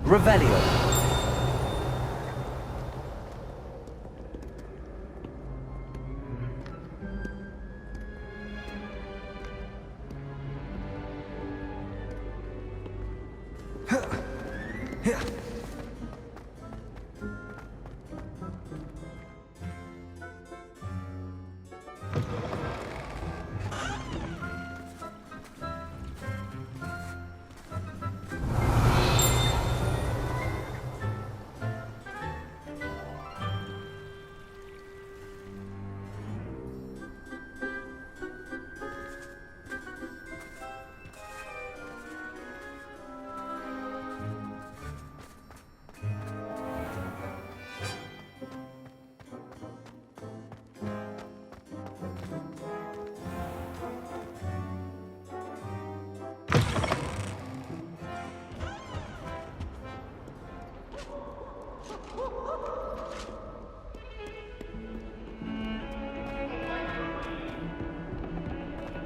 Revelio.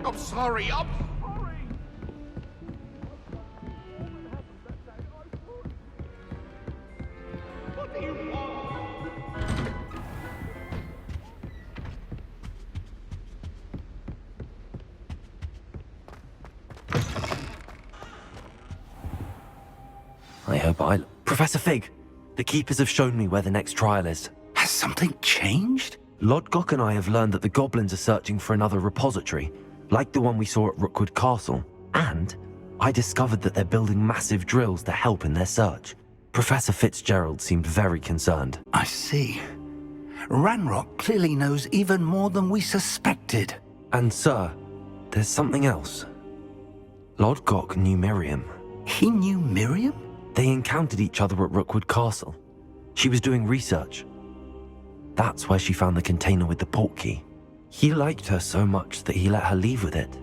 I'm sorry. What do you want? I hope Professor Fig, the Keepers have shown me where the next trial is. Has something changed? Lodgok and I have learned that the goblins are searching for another repository, like the one we saw at Rookwood Castle. And I discovered that they're building massive drills to help in their search. Professor Fitzgerald seemed very concerned. I see. Ranrock clearly knows even more than we suspected. And sir, there's something else. Lodgok knew Miriam. He knew Miriam? They encountered each other at Rookwood Castle. She was doing research. That's where she found the container with the portkey. He liked her so much that he let her leave with it,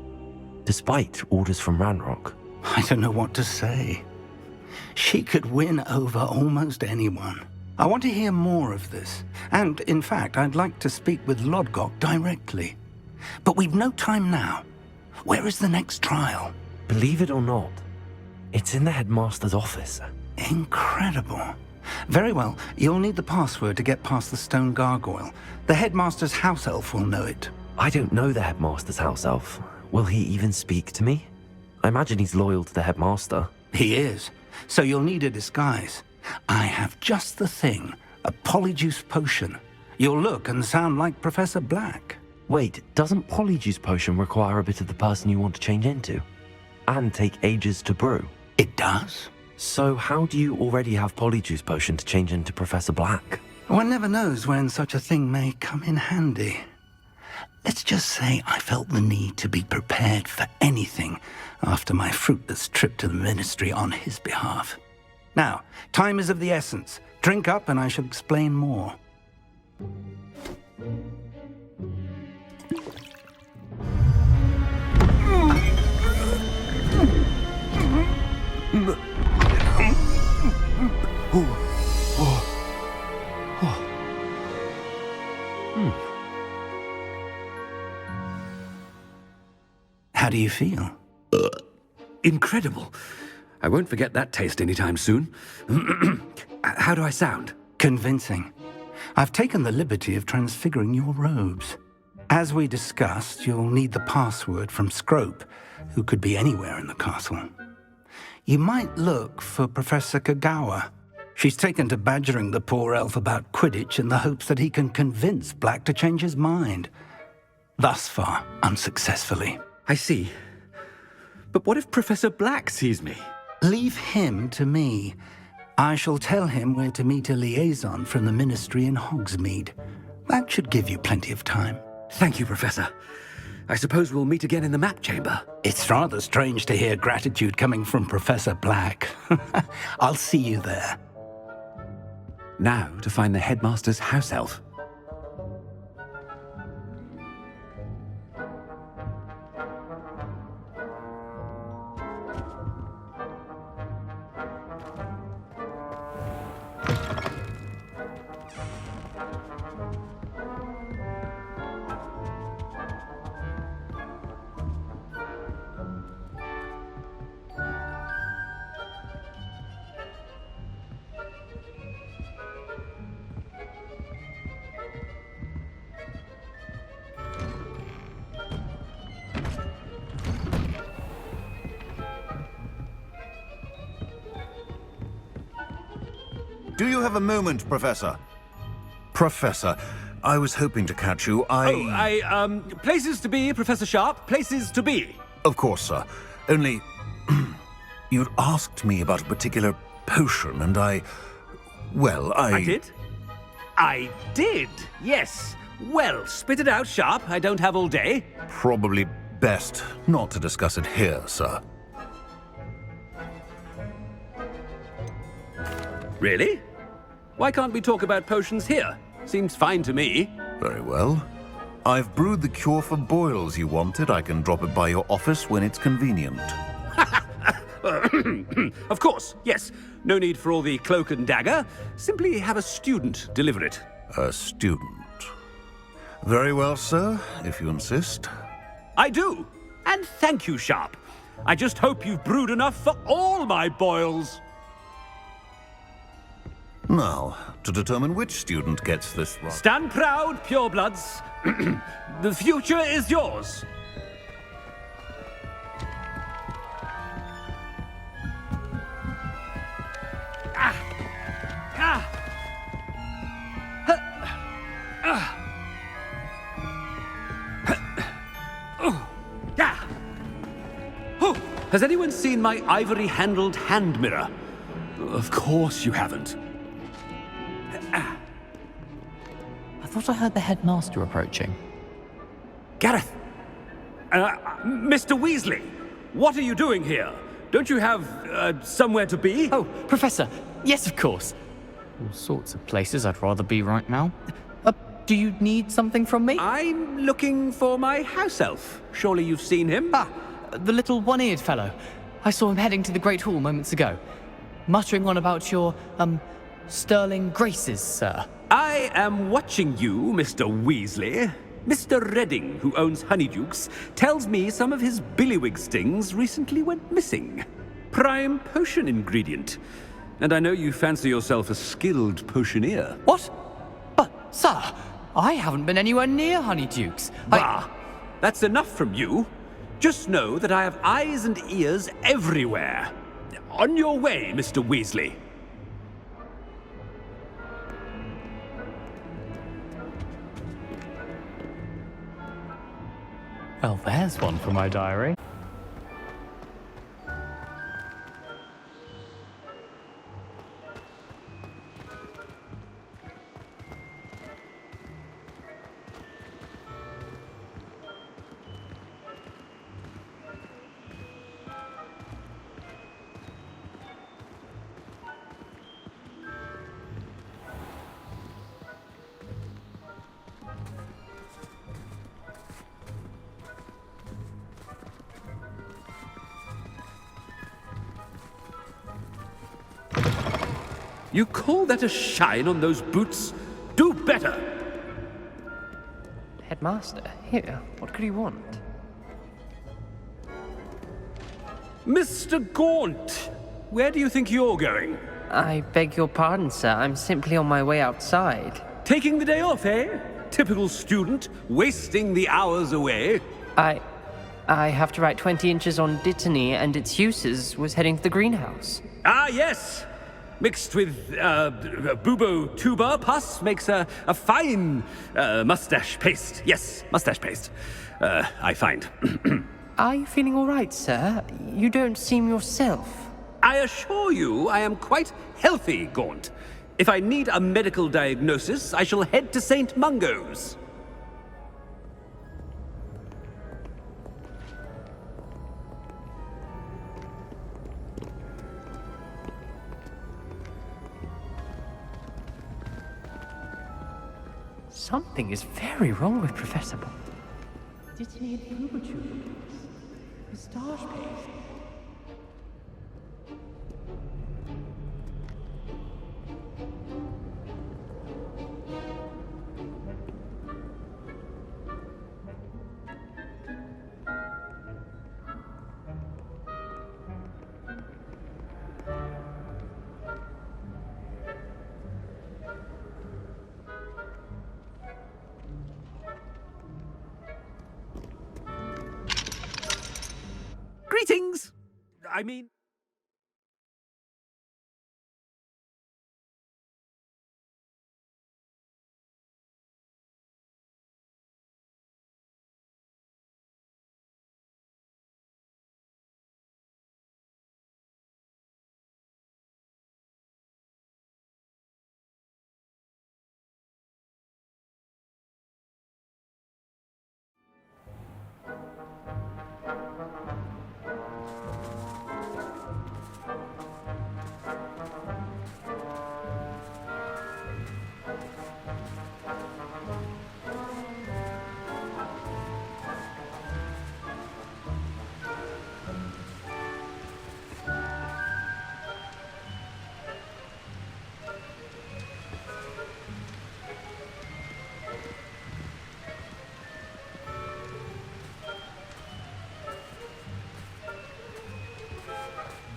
despite orders from Ranrock. I don't know what to say. She could win over almost anyone. I want to hear more of this. And, in fact, I'd like to speak with Lodgok directly. But we've no time now. Where is the next trial? Believe it or not, it's in the headmaster's office. Incredible. Very well, you'll need the password to get past the stone gargoyle. The headmaster's house elf will know it. I don't know the headmaster's house elf. Will he even speak to me? I imagine he's loyal to the headmaster. He is. So you'll need a disguise. I have just the thing. A polyjuice potion. You'll look and sound like Professor Black. Wait, doesn't polyjuice potion require a bit of the person you want to change into? And take ages to brew? It does. So how do you already have polyjuice potion to change into Professor Black? One never knows when such a thing may come in handy. Let's just say I felt the need to be prepared for anything after my fruitless trip to the ministry on his behalf. Now, time is of the essence. Drink up and I shall explain more. How do you feel? Incredible. I won't forget that taste anytime soon. How do I sound? Convincing. I've taken the liberty of transfiguring your robes. As we discussed, you'll need the password from Scrope, who could be anywhere in the castle. You might look for Professor Kagawa. She's taken to badgering the poor elf about Quidditch in the hopes that he can convince Black to change his mind. Thus far, unsuccessfully. I see. But what if Professor Black sees me? Leave him to me. I shall tell him where to meet a liaison from the ministry in Hogsmeade. That should give you plenty of time. Thank you, Professor. I suppose we'll meet again in the map chamber. It's rather strange to hear gratitude coming from Professor Black. I'll see you there. Now to find the headmaster's house elf. Do you have a moment, Professor? Professor, I was hoping to catch you. Places to be, Professor Sharp, places to be. Of course, sir. Only... you'd asked me about a particular potion, and I did? I did, yes. Well, spit it out, Sharp. I don't have all day. Probably best not to discuss it here, sir. Really? Why can't we talk about potions here? Seems fine to me. Very well. I've brewed the cure for boils you wanted. I can drop it by your office when it's convenient. Of course, yes. No need for all the cloak and dagger. Simply have a student deliver it. A student. Very well, sir, if you insist. I do. And thank you, Sharp. I just hope you've brewed enough for all my boils. Now, to determine which student gets this right. Stand proud, purebloods. The future is yours. Has anyone seen my ivory-handled hand mirror? Of course you haven't. I thought I heard the headmaster approaching. Gareth! Mr. Weasley! What are you doing here? Don't you have, somewhere to be? Oh, Professor! Yes, of course. All sorts of places I'd rather be right now. Do you need something from me? I'm looking for my house elf. Surely you've seen him? Ah, the little one-eared fellow. I saw him heading to the Great Hall moments ago, muttering on about your, sterling graces, sir. I am watching you, Mr. Weasley. Mr. Redding, who owns Honeydukes, tells me some of his billywig stings recently went missing. Prime potion ingredient. And I know you fancy yourself a skilled potioneer. What? But, sir, I haven't been anywhere near Honeydukes. Bah! That's enough from you. Just know that I have eyes and ears everywhere. On your way, Mr. Weasley. Well, there's one for my diary. You call that a shine on those boots? Do better! Headmaster, here, what could he want? Mr. Gaunt! Where do you think you're going? I beg your pardon, sir. I'm simply on my way outside. Taking the day off, eh? Typical student, wasting the hours away. I have to write 20 inches on Dittany and its uses. Was heading to the greenhouse. Ah, yes! Mixed with bubo tuber pus makes a fine mustache paste. Yes, mustache paste. I find. Are you feeling all right, sir? You don't seem yourself. I assure you I am quite healthy, Gaunt. If I need a medical diagnosis, I shall head to St. Mungo's. Something is very wrong with Professor Bond. Dittany and Pubertube. Moustache paste. Greetings! I mean...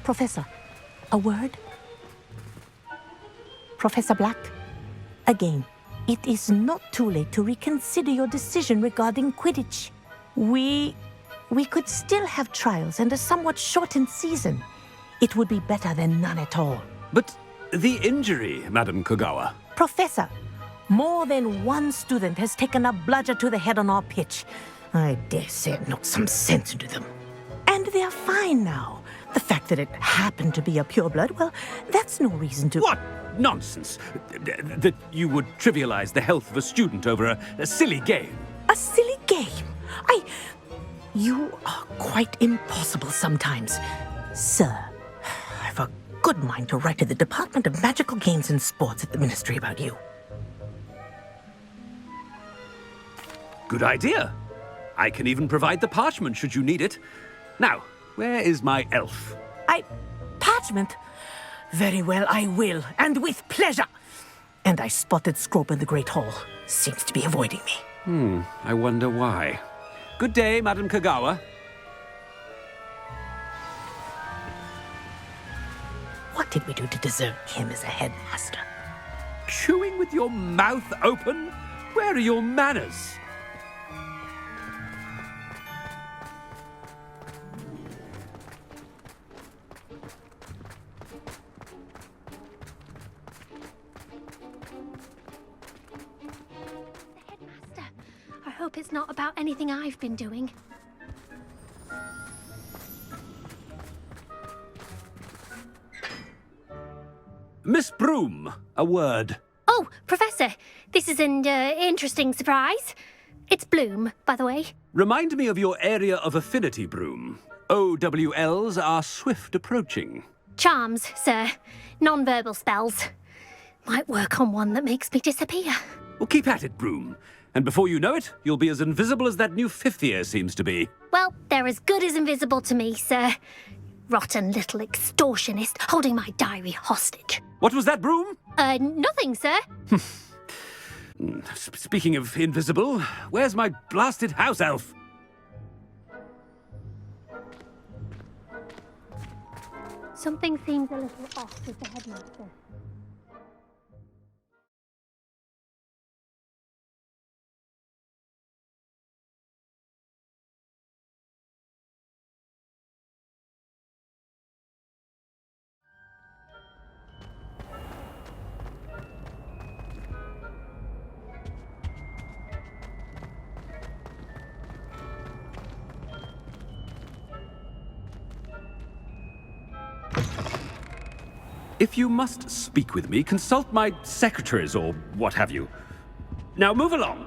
Professor, a word? Professor Black, again, it is not too late to reconsider your decision regarding Quidditch. We could still have trials and a somewhat shortened season. It would be better than none at all. But the injury, Madam Kogawa. Professor, more than one student has taken a bludger to the head on our pitch. I dare say it knocked some sense into them. And they're fine now. The fact that it happened to be a pureblood, well, that's no reason to... What nonsense! That you would trivialize the health of a student over a silly game. A silly game? You are quite impossible sometimes. Sir, I've a good mind to write to the Department of Magical Games and Sports at the Ministry about you. Good idea. I can even provide the parchment should you need it. Now, where is my elf? Parchment? Very well, I will, and with pleasure. And I spotted Scrope in the Great Hall. Seems to be avoiding me. I wonder why. Good day, Madam Kogawa. What did we do to deserve him as a headmaster? Chewing with your mouth open? Where are your manners? Headmaster, I hope it's not about anything I've been doing. Miss Broom, a word. Oh, Professor, this is an interesting surprise. It's Bloom, by the way. Remind me of your area of affinity, Broom. OWLs are swift approaching. Charms, sir. Non-verbal spells. Might work on one that makes me disappear. Well, keep at it, Broom. And before you know it, you'll be as invisible as that new fifth year seems to be. Well, they're as good as invisible to me, sir. Rotten little extortionist holding my diary hostage. What was that, Broom? Nothing, sir. Speaking of invisible, where's my blasted house elf? Something seems a little off with the headmaster. If you must speak with me, consult my secretaries or what have you. Now move along.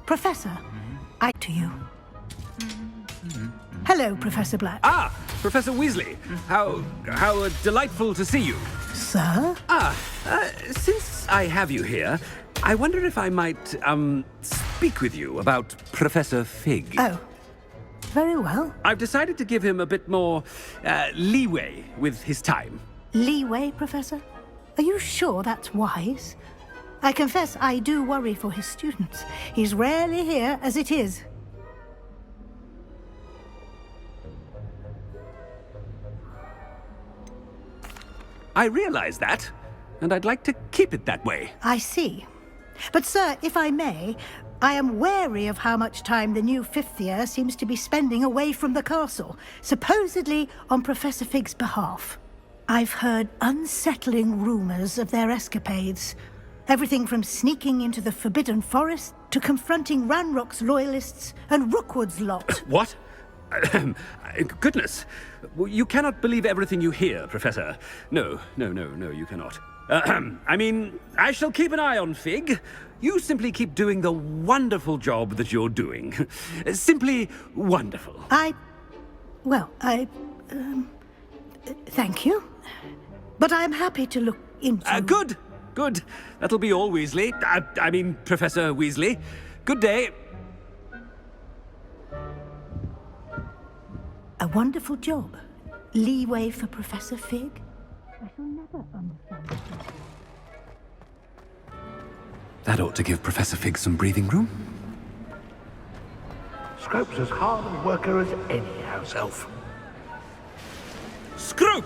Professor, I to you. Hello, Professor Black. Ah, Professor Weasley. How delightful to see you. Sir? Since I have you here, I wonder if I might, speak with you about Professor Fig. Oh, very well. I've decided to give him a bit more, leeway with his time. Leeway, Professor? Are you sure that's wise? I confess I do worry for his students. He's rarely here as it is. I realize that, and I'd like to keep it that way. I see. But, sir, if I may, I am wary of how much time the new fifth year seems to be spending away from the castle, supposedly on Professor Fig's behalf. I've heard unsettling rumors of their escapades. Everything from sneaking into the Forbidden Forest to confronting Ranrock's loyalists and Rookwood's lot. What? Goodness. You cannot believe everything you hear, Professor. No, you cannot. I mean, I shall keep an eye on Fig. You simply keep doing the wonderful job that you're doing. Simply wonderful. Thank you. But I'm happy to look into... Good. That'll be all, Weasley. I mean, Professor Weasley. Good day. A wonderful job. Leeway for Professor Fig. I shall never understand. That ought to give Professor Fig some breathing room. Scrope's as hard a worker as any house elf. Scrope!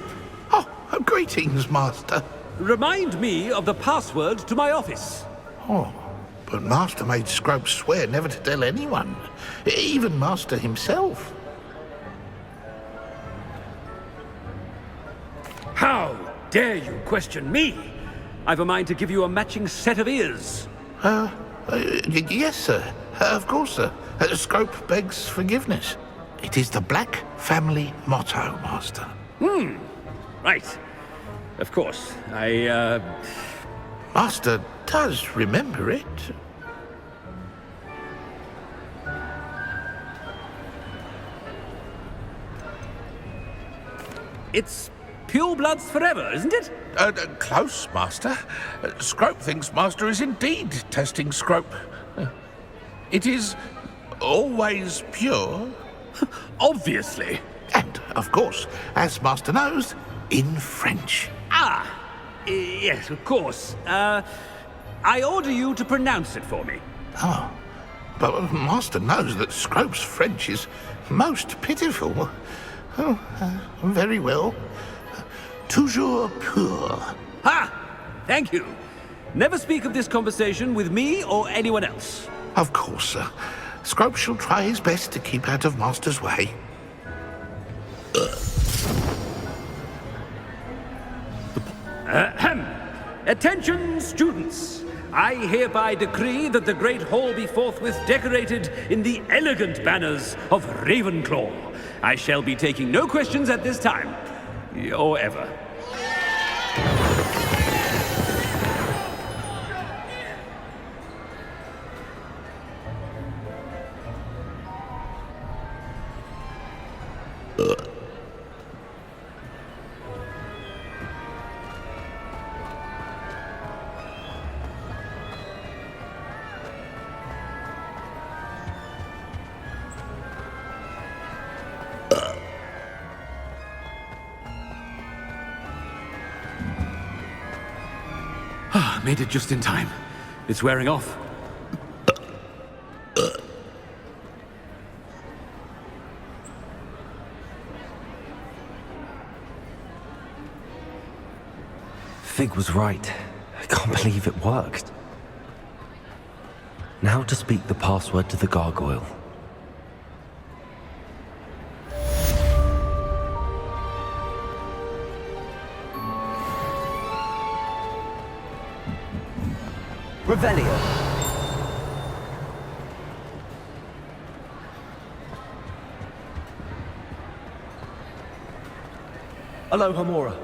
Oh, greetings, Master. Remind me of the password to my office. Oh, but Master made Scrope swear never to tell anyone, even Master himself. How dare you question me? I've a mind to give you a matching set of ears. Yes, sir. Of course, sir. Scrope begs forgiveness. It is the Black family motto, Master. Right. Of course. Master does remember it. It's pure bloods forever, isn't it? Close, Master. Scrope thinks Master is indeed testing Scrope. It is always pure. Obviously. And, of course, as Master knows, in French. Yes, of course. I order you to pronounce it for me. Oh, but Master knows that Scrope's French is most pitiful. Oh, very well. Toujours pur. Ha! Thank you. Never speak of this conversation with me or anyone else. Of course, sir. Scrope shall try his best to keep out of Master's way. Attention, students! I hereby decree that the Great Hall be forthwith decorated in the elegant banners of Ravenclaw. I shall be taking no questions at this time. Or ever. Made it just in time. It's wearing off. Fig was right. I can't believe it worked. Now to speak the password to the gargoyle. Revelio. Aloha Mora.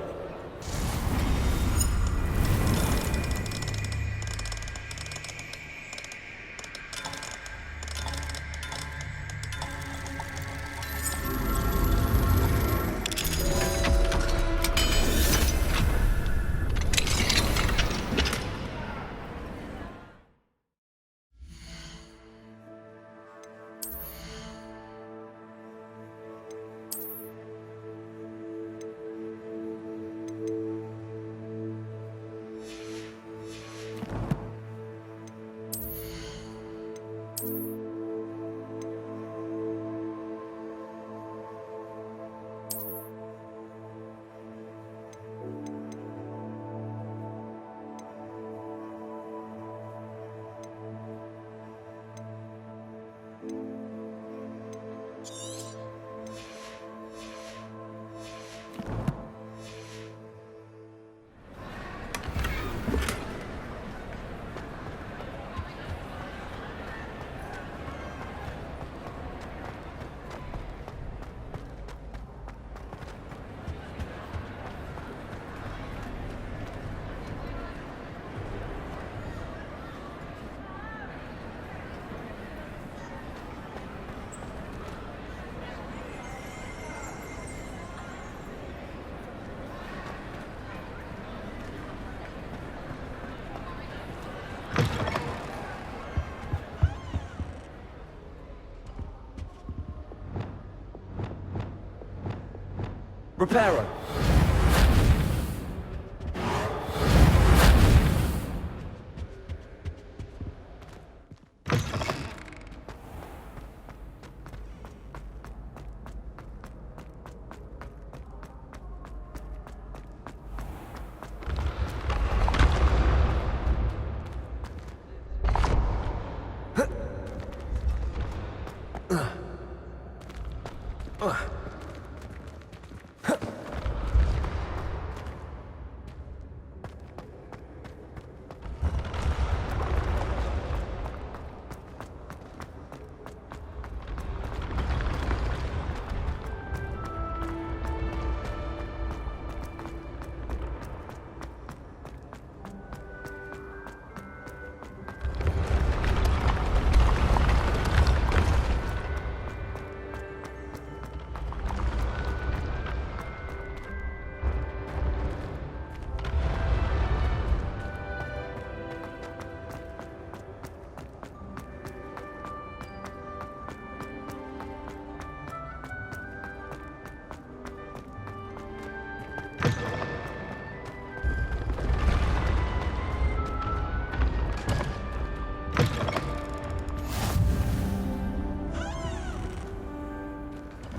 Reparo.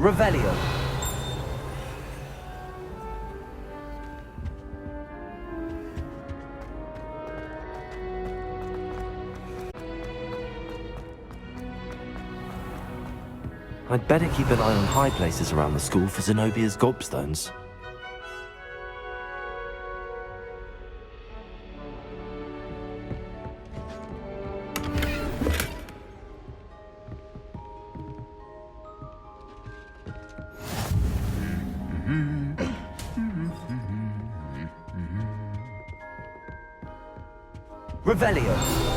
Revelio. I'd better keep an eye on high places around the school for Zenobia's gobstones. Revelio.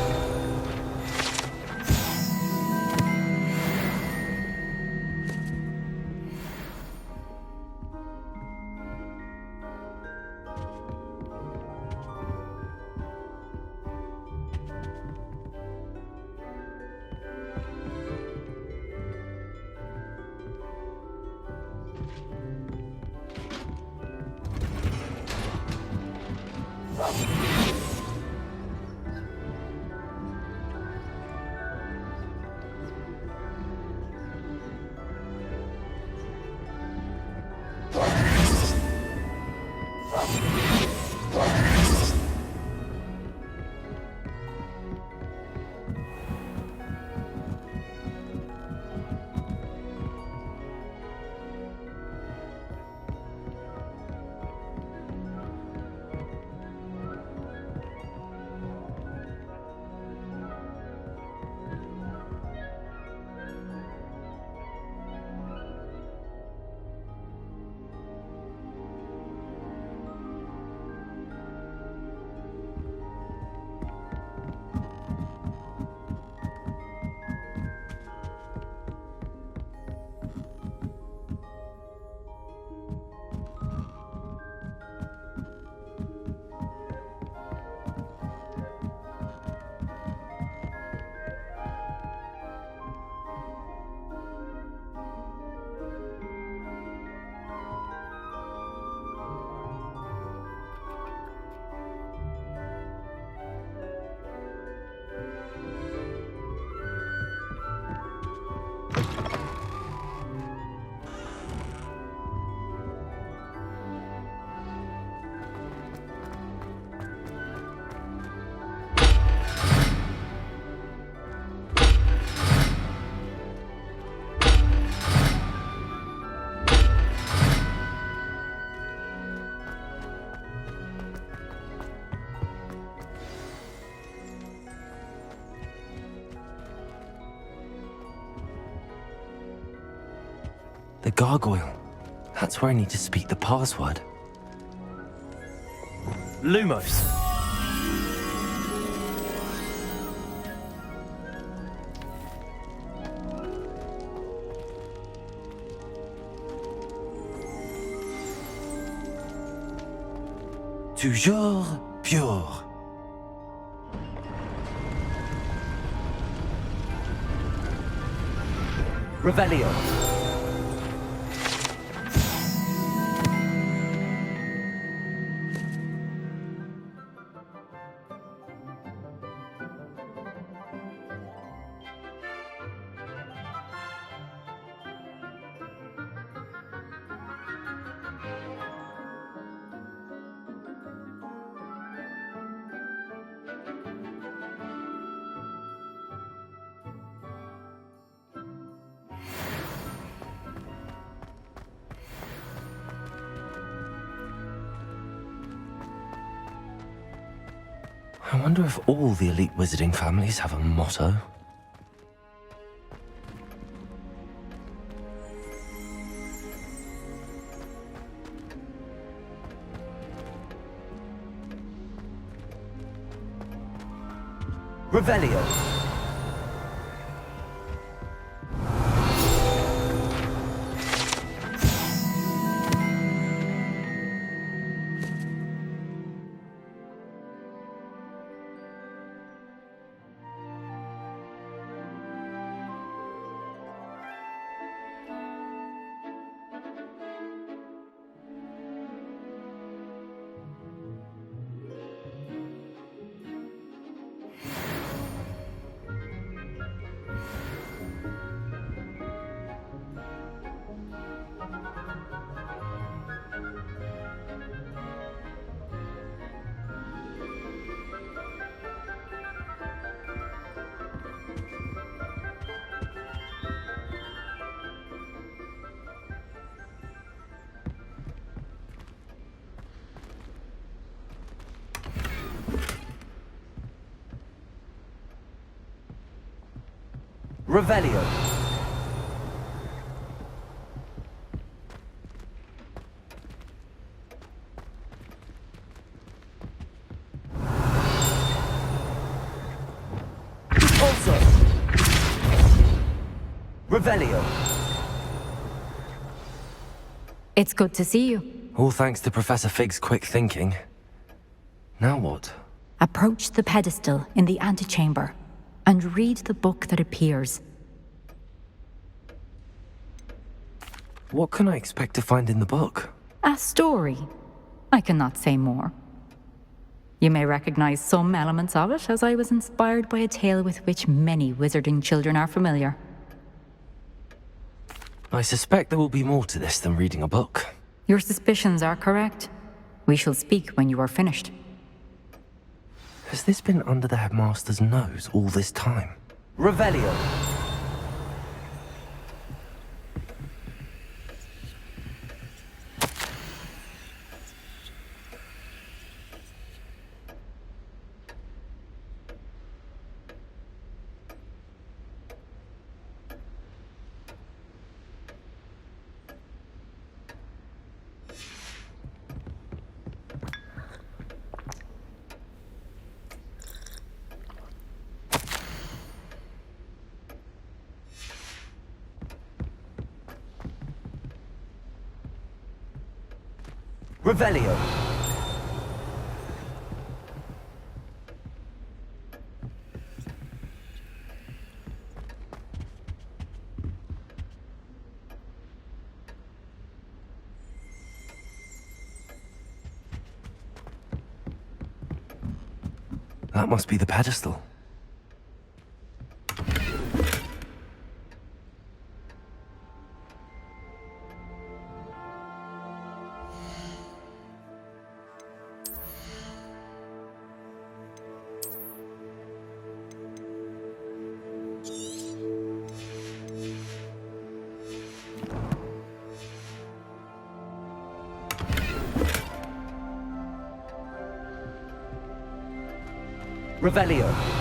The gargoyle. That's where I need to speak the password. Lumos. Toujours pure. Revelio. I wonder if all the elite wizarding families have a motto. Revelio. Revelio. Also. Revelio. It's good to see you. All thanks to Professor Fig's quick thinking. Now what? Approach the pedestal in the antechamber and read the book that appears. What can I expect to find in the book? A story. I cannot say more. You may recognize some elements of it, as I was inspired by a tale with which many wizarding children are familiar. I suspect there will be more to this than reading a book. Your suspicions are correct. We shall speak when you are finished. Has this been under the headmaster's nose all this time? Revelio. Revelio. That must be the pedestal. Revelio.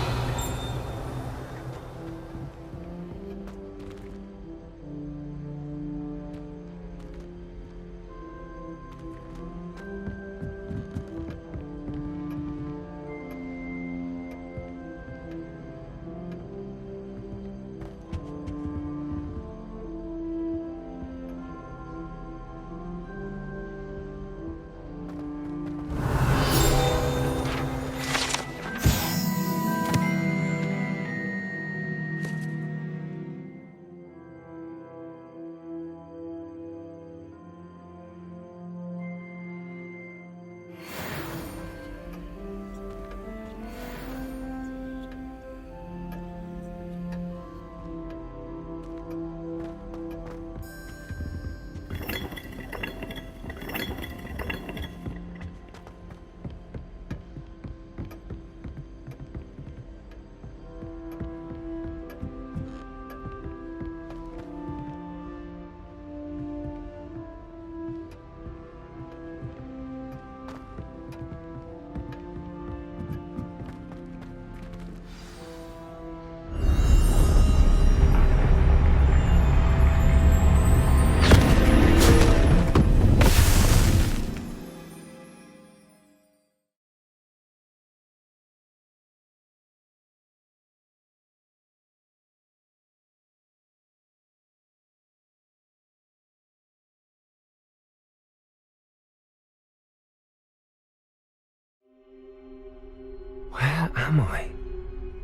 Where am I?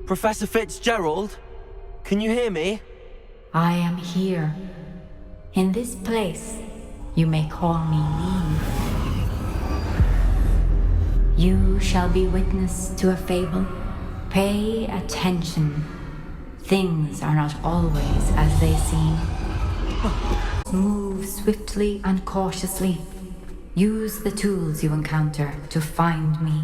Professor Fitzgerald? Can you hear me? I am here. In this place, you may call me Leave. You shall be witness to a fable. Pay attention. Things are not always as they seem. Move swiftly and cautiously. Use the tools you encounter to find me.